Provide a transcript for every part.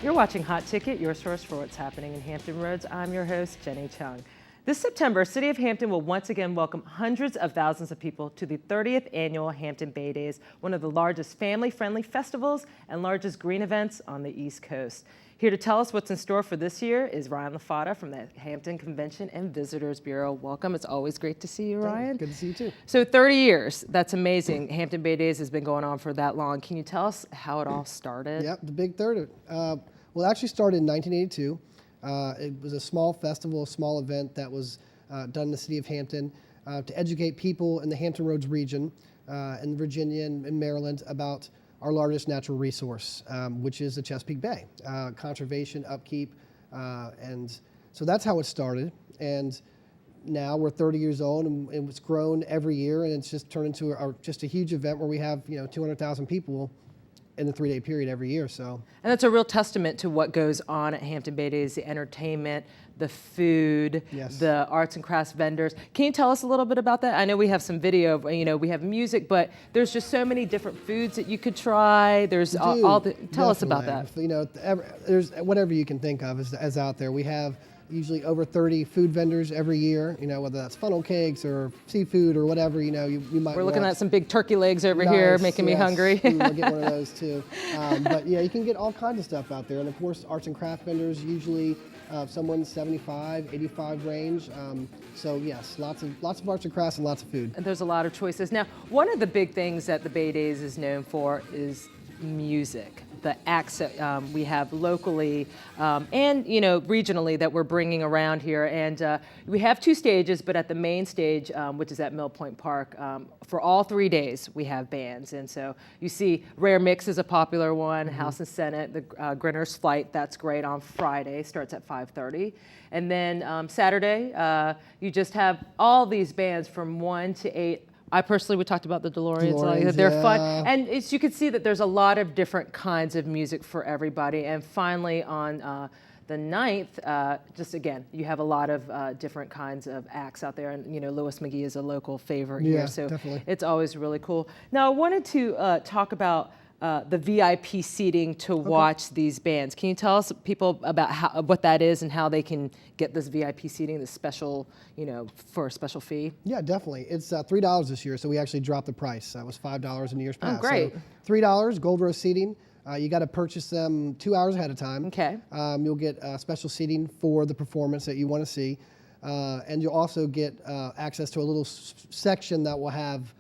You're watching Hot Ticket, your source for what's happening in Hampton Roads. I'm your host, Jenny Chung. This September, City of Hampton will once again welcome hundreds of thousands of people to the 30th annual Hampton Bay Days, one of the largest family-friendly festivals and largest green events on the East Coast. Here to tell us what's in store for this year is Ryan LaFata from the Hampton Convention and Visitors Bureau. Welcome. It's always great to see you, Ryan. Good to see you too. So 30 years, that's amazing. Hampton Bay Days has been going on for that long. Can you tell us how it all started? Yep, the big 30. Well, it actually started in 1982. It was a small festival, a small event that was done in the city of Hampton to educate people in the Hampton Roads region in Virginia and Maryland about our largest natural resource, which is the Chesapeake Bay, conservation, upkeep, and so that's how it started. And now we're 30 years old, and it's grown every year, and it's just turned into just a huge event where we have 200,000 people in the 3-day period every year. So, and that's a real testament to what goes on at Hampton Bay Days: the entertainment, the food, yes, the arts and crafts vendors. Can you tell us a little bit about that? I know we have some video, we have music, but there's just so many different foods that you could try. There's all the, tell us about that. There's whatever you can think of is out there. We have usually over 30 food vendors every year, whether that's funnel cakes or seafood or whatever, you might. We're looking at some big turkey legs over here, making me hungry. We'll get one of those too. But yeah, you can get all kinds of stuff out there. And of course, arts and craft vendors usually somewhere in the 75, 85 range. So yes, lots of arts and crafts and lots of food. And there's a lot of choices. Now, one of the big things that the Bay Days is known for is music. The acts that we have locally and regionally that we're bringing around here, and we have 2 stages, but at the main stage, which is at Mill Point Park, for all 3 days we have bands. And so you see Rare Mix is a popular one, House and Senate, the Grinner's Flight, that's great on Friday, starts at 5:30. And then Saturday, you just have all these bands from 1 to 8. I personally, we talked about the DeLoreans, they're fun. And you can see that there's a lot of different kinds of music for everybody. And finally on the 9th, just again, you have a lot of different kinds of acts out there. And Louis McGee is a local favorite here, so definitely. It's always really cool. Now I wanted to talk about the VIP seating to watch these bands. Can you tell us people about what that is and how they can get this VIP seating, this special, for a special fee? Yeah, definitely. It's $3 this year, so we actually dropped the price. That was $5 in years past. Oh, great. So $3, Gold Row seating. You got to purchase them 2 hours ahead of time. Okay. You'll get special seating for the performance that you want to see, and you'll also get access to a little section that will have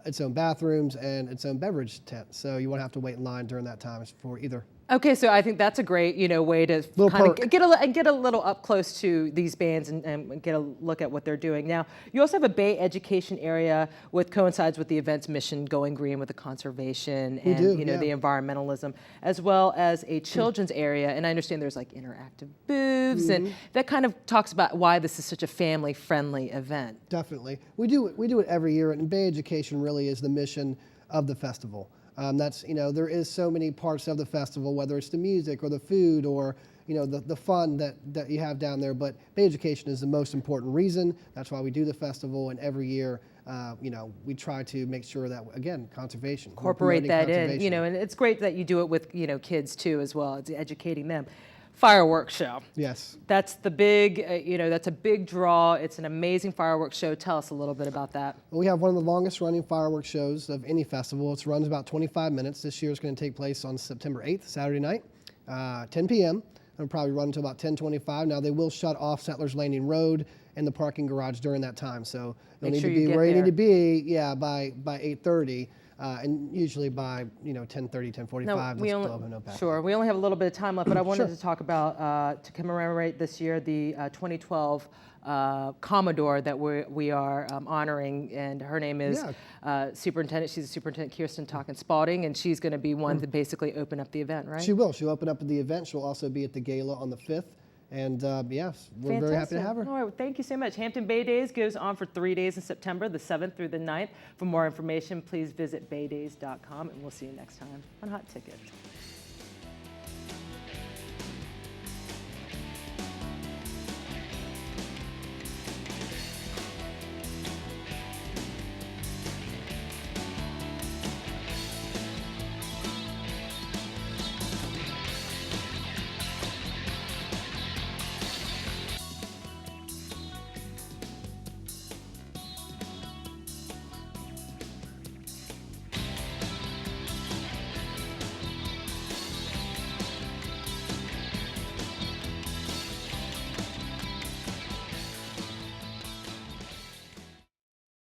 its own bathrooms and its own beverage tent, so you won't have to wait in line during that time for either. Okay, so I think that's a great, way to kind of get a little up close to these bands and get a look at what they're doing. Now, you also have a Bay education area coincides with the event's mission, going green with the conservation and the environmentalism, as well as a children's area. And I understand there's like interactive booths, and that kind of talks about why this is such a family-friendly event. Definitely, we do it every year, and Bay education really is the mission of the festival. There is so many parts of the festival, whether it's the music or the food or the fun that you have down there. But Bay education is the most important reason. That's why we do the festival, and every year, we try to make sure that, again, conservation. Incorporate that in, and it's great that you do it with kids too as well. It's educating them. Fireworks show. Yes. That's the big, that's a big draw. It's an amazing fireworks show. Tell us a little bit about that. Well, we have one of the longest running fireworks shows of any festival. It runs about 25 minutes. This year is going to take place on September 8th, Saturday night, 10 p.m. It'll probably run until about 10:25. Now, they will shut off Settlers Landing Road and the parking garage during that time. So you'll need to be where you need to be, by 8:30. And usually by 10:30, 10:45. Sure, we only have a little bit of time left, but I wanted to talk about to commemorate this year the 2012 Commodore that we are honoring, and her name is Superintendent. She's Superintendent Kirsten Talkin Spalding, and she's going to be one to basically open up the event, right? She will. She'll open up the event. She'll also be at the gala on the 5th. And yes, we're very happy to have her. All right, well, thank you so much. Hampton Bay Days goes on for 3 days in September, the 7th through the 9th. For more information, please visit baydays.com, and we'll see you next time on Hot Ticket.